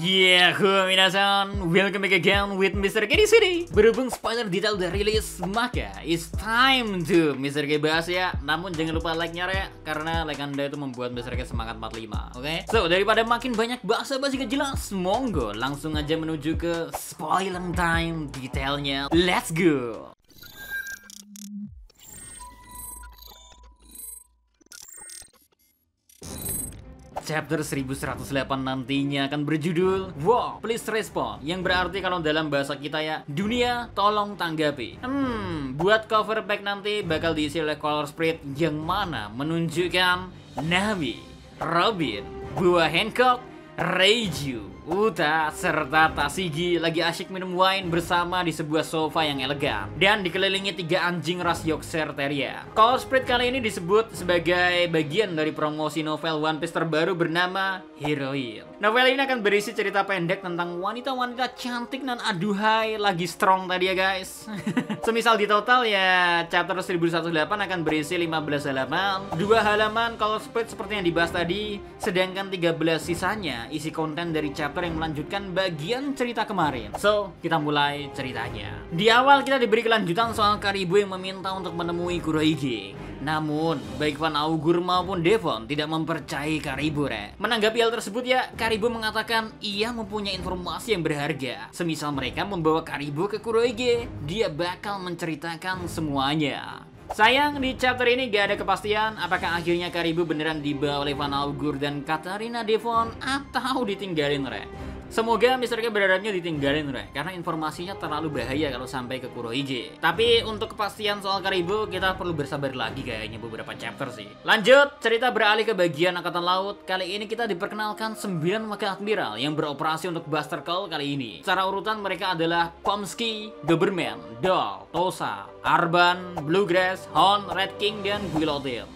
Yeah, minasan, welcome back again with Mr. K di sini. Berhubung spoiler detail udah rilis, maka it's time to Mr. K bahas ya. Namun jangan lupa like-nya ya, karena like Anda itu membuat Mr. K semangat 45, oke? So, daripada makin banyak basa-basi gak jelas, monggo langsung aja menuju ke spoiler time detailnya. Let's go. Chapter 1108 nantinya akan berjudul Wow, please respond, yang berarti kalau dalam bahasa kita ya, dunia tolong tanggapi. Buat cover pack nanti bakal diisi oleh color spread yang mana menunjukkan Nami, Robin, Buah Hancock, Reiju, Uta, serta Tasigi lagi asyik minum wine bersama di sebuah sofa yang elegan dan dikelilingi 3 anjing ras Yorkshire Terrier. Color spread kali ini disebut sebagai bagian dari promosi novel One Piece terbaru bernama Heroine. Novel ini akan berisi cerita pendek tentang wanita-wanita cantik dan aduhai lagi strong tadi ya guys. Semisal di total ya chapter 1108 akan berisi 15 halaman, 2 halaman color spread seperti yang dibahas tadi, sedangkan 13 sisanya isi konten dari chapter yang melanjutkan bagian cerita kemarin. So, kita mulai ceritanya. Di awal kita diberi kelanjutan soal Karibo yang meminta untuk menemui Kurohige. Namun, baik Van Augur maupun Devon tidak mempercayai Karibo, Menanggapi hal tersebut ya, Karibo mengatakan ia mempunyai informasi yang berharga. Semisal mereka membawa Karibo ke Kurohige, dia bakal menceritakan semuanya. Sayang, di chapter ini gak ada kepastian apakah akhirnya Karibo beneran dibawa oleh Van Augur dan Katarina Devon atau ditinggalin, Semoga Mr. K berharapnya ditinggalin, karena informasinya terlalu bahaya kalau sampai ke Kurohige. Tapi untuk kepastian soal Karibo, kita perlu bersabar lagi kayaknya beberapa chapter sih. Lanjut, cerita beralih ke bagian Angkatan Laut. Kali ini kita diperkenalkan 9 wakil admiral yang beroperasi untuk Buster Call kali ini. Secara urutan mereka adalah Pomsky, Doberman, Doll, Tosa, Arban, Bluegrass, Hon, Red King, dan Guillotine.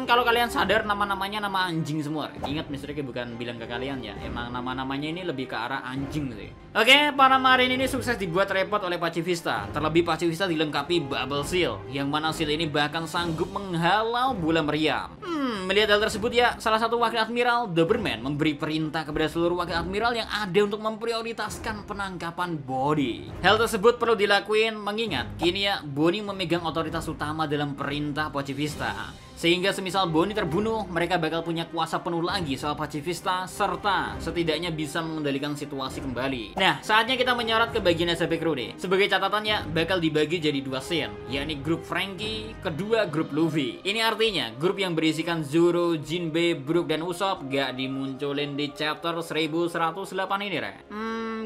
Kalau kalian sadar nama-namanya nama anjing semua. Ingat Mr. K bukan bilang ke kalian ya, emang nama-namanya ini lebih ke arah anjing sih. Oke, para marine ini sukses dibuat repot oleh Pacifista. Terlebih Pacifista dilengkapi Bubble Seal, yang mana seal ini bahkan sanggup menghalau bola meriam. Melihat hal tersebut ya, salah satu wakil admiral, Doberman, memberi perintah kepada seluruh wakil admiral yang ada untuk memprioritaskan penangkapan Bonnie. Hal tersebut perlu dilakuin mengingat kini ya Bonnie memegang otoritas utama dalam perintah Pacifista. Sehingga semisal Bonnie terbunuh, mereka bakal punya kuasa penuh lagi soal Pacifista, serta setidaknya bisa mengendalikan situasi kembali. Nah, saatnya kita menyorot ke bagian SCP Crew deh. Sebagai catatannya, bakal dibagi jadi 2 scene, yakni grup Franky, kedua grup Luffy. Ini artinya, grup yang berisikan Zoro, Jinbe, Brook, dan Usopp gak dimunculin di chapter 1108 ini,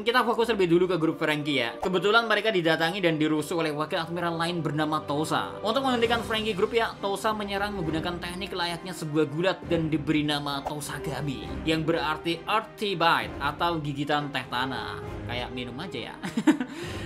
kita fokus lebih dulu ke grup Franky ya. Kebetulan mereka didatangi dan dirusuh oleh wakil admiral lain bernama Tosa. Untuk menghentikan Franky Group ya, Tosa menyerang menggunakan teknik layaknya sebuah gulat dan diberi nama Tosagami, yang berarti Earth Tea Bite atau gigitan teh tanah. Kayak minum aja ya.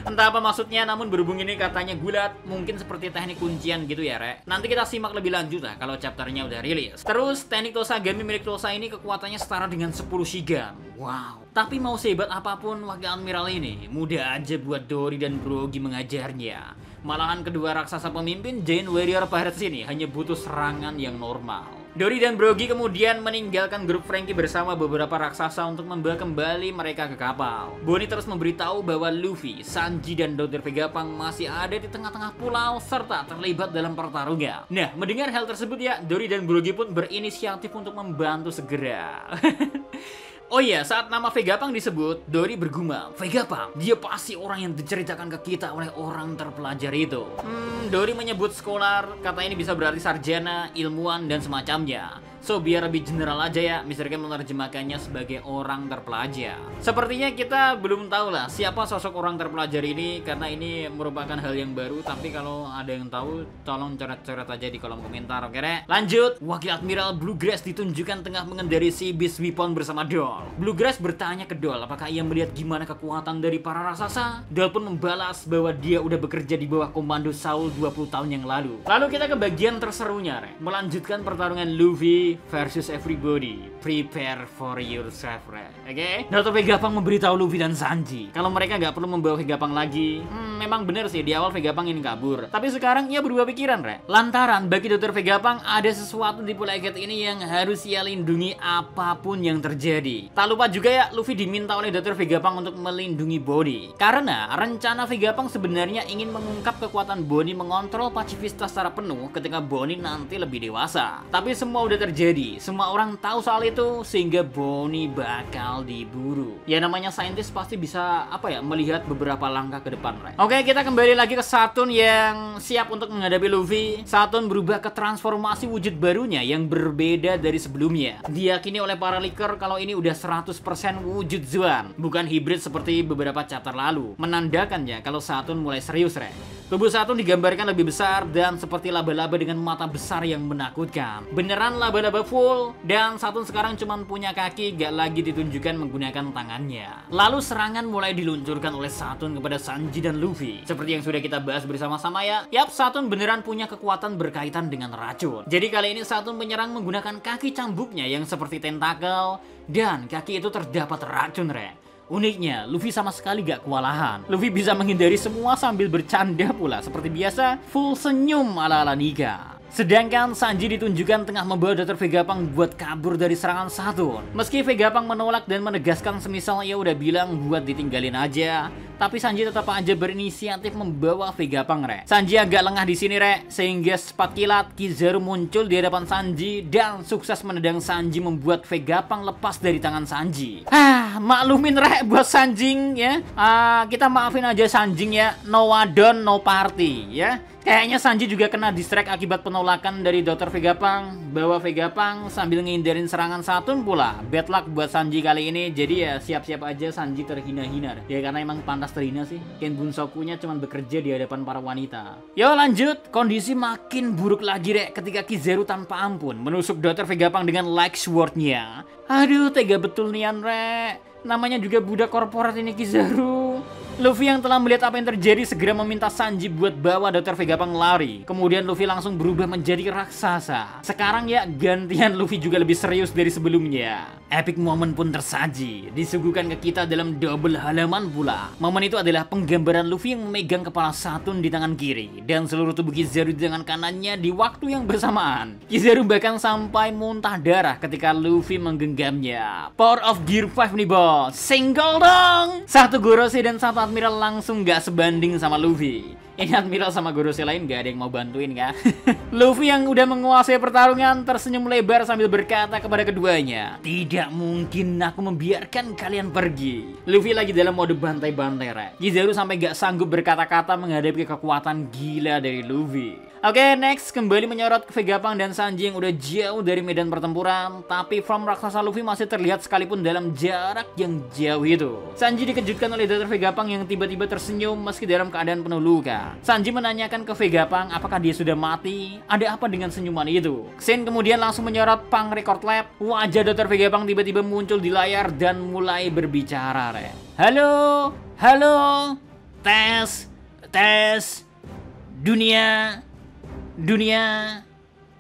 Entah apa maksudnya, namun berhubung ini katanya gulat, mungkin seperti teknik kuncian gitu ya, Nanti kita simak lebih lanjut lah kalau chapternya udah rilis. Terus, teknik Tosagami milik Tosa ini kekuatannya setara dengan 10 Shigan. Wow. Tapi mau sehebat apapun wakil admiral ini, mudah aja buat Dory dan Brogy mengajarnya. Malahan kedua raksasa pemimpin Giant Warrior Pirates ini hanya butuh serangan yang normal. Dory dan Brogy kemudian meninggalkan grup Franky bersama beberapa raksasa untuk membawa kembali mereka ke kapal. Bonnie terus memberitahu bahwa Luffy, Sanji, dan Dr. Vegapunk masih ada di tengah-tengah pulau serta terlibat dalam pertarungan. Nah, mendengar hal tersebut ya, Dory dan Brogy pun berinisiatif untuk membantu segera. Oh iya, saat nama Vegapunk disebut, Dory bergumam, Vegapunk, dia pasti orang yang diceritakan ke kita oleh orang terpelajar itu. Dory menyebut scholar, kata ini bisa berarti sarjana, ilmuwan, dan semacamnya. So, biar lebih general aja ya, Mr. K menerjemahkannya sebagai orang terpelajar. Sepertinya kita belum tahu lah siapa sosok orang terpelajar ini, karena ini merupakan hal yang baru. Tapi kalau ada yang tahu, tolong coret-coret aja di kolom komentar, oke deh? Lanjut, Wakil Admiral Bluegrass ditunjukkan tengah mengendari Sea Beast Weapon bersama Doll. Bluegrass bertanya ke Doll apakah ia melihat gimana kekuatan dari para raksasa. Doll pun membalas bahwa dia udah bekerja di bawah komando Saul 20 tahun yang lalu. Lalu kita ke bagian terserunya, melanjutkan pertarungan Luffy, Luffy versus everybody. Prepare for yourself, oke? Dr. Vegapunk memberitahu Luffy dan Sanji kalau mereka nggak perlu membawa Vegapunk lagi. Memang bener sih, di awal Vegapunk ingin kabur, tapi sekarang ia berubah pikiran, lantaran bagi Dr. Vegapunk ada sesuatu di Pulau Egghead ini yang harus ia lindungi apapun yang terjadi. Tak lupa juga ya, Luffy diminta oleh Dr. Vegapunk untuk melindungi Bonnie, karena rencana Vegapunk sebenarnya ingin mengungkap kekuatan Bonnie mengontrol pacifista secara penuh ketika Bonnie nanti lebih dewasa. Tapi semua udah terjadi, semua orang tahu soal itu, sehingga Bonnie bakal diburu. Ya namanya saintis pasti bisa melihat beberapa langkah ke depan, Oke, kita kembali lagi ke Saturn yang siap untuk menghadapi Luffy. Saturn berubah ke transformasi wujud barunya yang berbeda dari sebelumnya. Diyakini oleh para leaker kalau ini udah 100% wujud Zoan, bukan hibrid seperti beberapa chapter lalu. Menandakannya kalau Saturn mulai serius, Tubuh Saturn digambarkan lebih besar dan seperti laba-laba dengan mata besar yang menakutkan. Beneran laba-laba full, dan Saturn sekarang cuma punya kaki, gak lagi ditunjukkan menggunakan tangannya. Lalu serangan mulai diluncurkan oleh Saturn kepada Sanji dan Luffy. Seperti yang sudah kita bahas bersama-sama ya. Yap, Saturn beneran punya kekuatan berkaitan dengan racun. Jadi kali ini Saturn menyerang menggunakan kaki cambuknya yang seperti tentakel, dan kaki itu terdapat racun, Uniknya, Luffy sama sekali gak kewalahan. Luffy bisa menghindari semua sambil bercanda pula. Seperti biasa, full senyum ala-ala Nika. Sedangkan Sanji ditunjukkan tengah membawa Dr. Vegapunk buat kabur dari serangan Saturn. Meski Vegapunk menolak dan menegaskan semisal ia udah bilang buat ditinggalin aja, tapi Sanji tetap aja berinisiatif membawa Vegapunk, Sanji agak lengah di sini, sehingga sepat kilat Kizaru muncul di hadapan Sanji dan sukses menendang Sanji membuat Vegapunk lepas dari tangan Sanji. Maklumin buat Sanjing ya. Kita maafin aja Sanjing ya. No wadon, no party ya. Kayaknya Sanji juga kena distract akibat penolakan dari Dr. Vegapunk. Bawa Vegapunk sambil ngindarin serangan Saturn pula. Bad luck buat Sanji kali ini. Jadi ya siap-siap aja Sanji terhina-hina. Ya karena emang pantas terhina sih. Ken Bunsokunya cuma bekerja di hadapan para wanita. Yo lanjut. Kondisi makin buruk lagi ketika Kizaru tanpa ampun menusuk Dr. Vegapunk dengan light sword-nya. Aduh tega betul nian, Namanya juga budak korporat ini Kizaru. Luffy yang telah melihat apa yang terjadi segera meminta Sanji buat bawa Dr. Vegapunk lari. Kemudian Luffy langsung berubah menjadi raksasa. Sekarang ya gantian Luffy juga lebih serius dari sebelumnya. Epic moment pun tersaji, disuguhkan ke kita dalam double halaman pula. Momen itu adalah penggambaran Luffy yang memegang kepala Saturn di tangan kiri dan seluruh tubuh Kizaru di tangan kanannya di waktu yang bersamaan. Kizaru bahkan sampai muntah darah ketika Luffy menggenggamnya. Power of Gear 5 nih bos, single dong. Satu Gorosei dan satu Admiral langsung gak sebanding sama Luffy. Ini Admiral sama Gorosei lain gak ada yang mau bantuin kah? Luffy yang udah menguasai pertarungan tersenyum lebar sambil berkata kepada keduanya, "Tidak mungkin aku membiarkan kalian pergi." Luffy lagi dalam mode bantai-bantai, Kizaru sampai gak sanggup berkata-kata menghadapi kekuatan gila dari Luffy. Oke, next kembali menyorot ke Vegapunk dan Sanji yang udah jauh dari medan pertempuran, tapi form raksasa Luffy masih terlihat sekalipun dalam jarak yang jauh itu. Sanji dikejutkan oleh Dr. Vegapunk yang tiba-tiba tersenyum meski dalam keadaan penuh luka. Sanji menanyakan ke Vegapunk apakah dia sudah mati, ada apa dengan senyuman itu. Shin kemudian langsung menyorot Punk Record Lab. Wajah Dr. Vegapunk tiba-tiba muncul di layar dan mulai berbicara. Halo, halo, tes, dunia,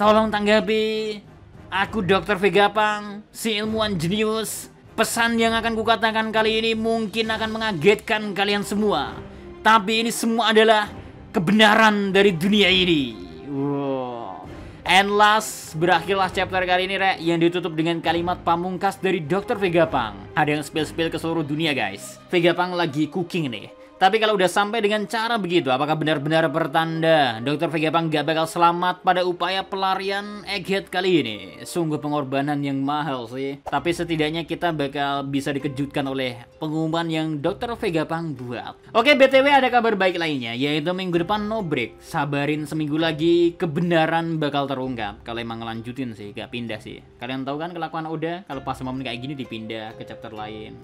tolong tanggapi. Aku Dr. Vegapunk, si ilmuwan jenius. Pesan yang akan kukatakan kali ini mungkin akan mengagetkan kalian semua. Tapi ini semua adalah kebenaran dari dunia ini. Wow. And last, berakhirlah chapter kali ini yang ditutup dengan kalimat pamungkas dari Dr. Vegapunk. Ada yang spill ke seluruh dunia guys. Vegapunk lagi cooking nih. Tapi kalau udah sampai dengan cara begitu, apakah benar-benar bertanda Dr. Vegapunk gak bakal selamat pada upaya pelarian Egghead kali ini? Sungguh pengorbanan yang mahal sih. Tapi setidaknya kita bakal bisa dikejutkan oleh pengumuman yang Dr. Vegapunk buat. Oke, BTW ada kabar baik lainnya, yaitu minggu depan no break. Sabarin seminggu lagi, kebenaran bakal terungkap. Kalau emang ngelanjutin sih, gak pindah sih. Kalian tahu kan kelakuan Oda? Kalau pas momen kayak gini dipindah ke chapter lain.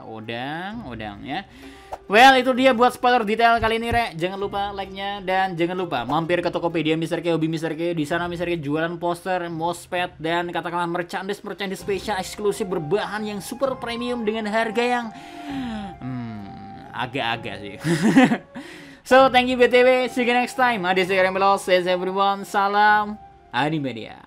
Odang ya. Well, itu dia buat spoiler detail kali ini, Jangan lupa like-nya dan jangan lupa mampir ke Tokopedia Mr. K, Hobi Mr. K. Di sana Mr. K jualan poster, mousepad dan katakanlah merchandise spesial eksklusif berbahan yang super premium dengan harga yang agak-agak sih. So, thank you BTW. See you next time. Adis everyone. Salam Animania.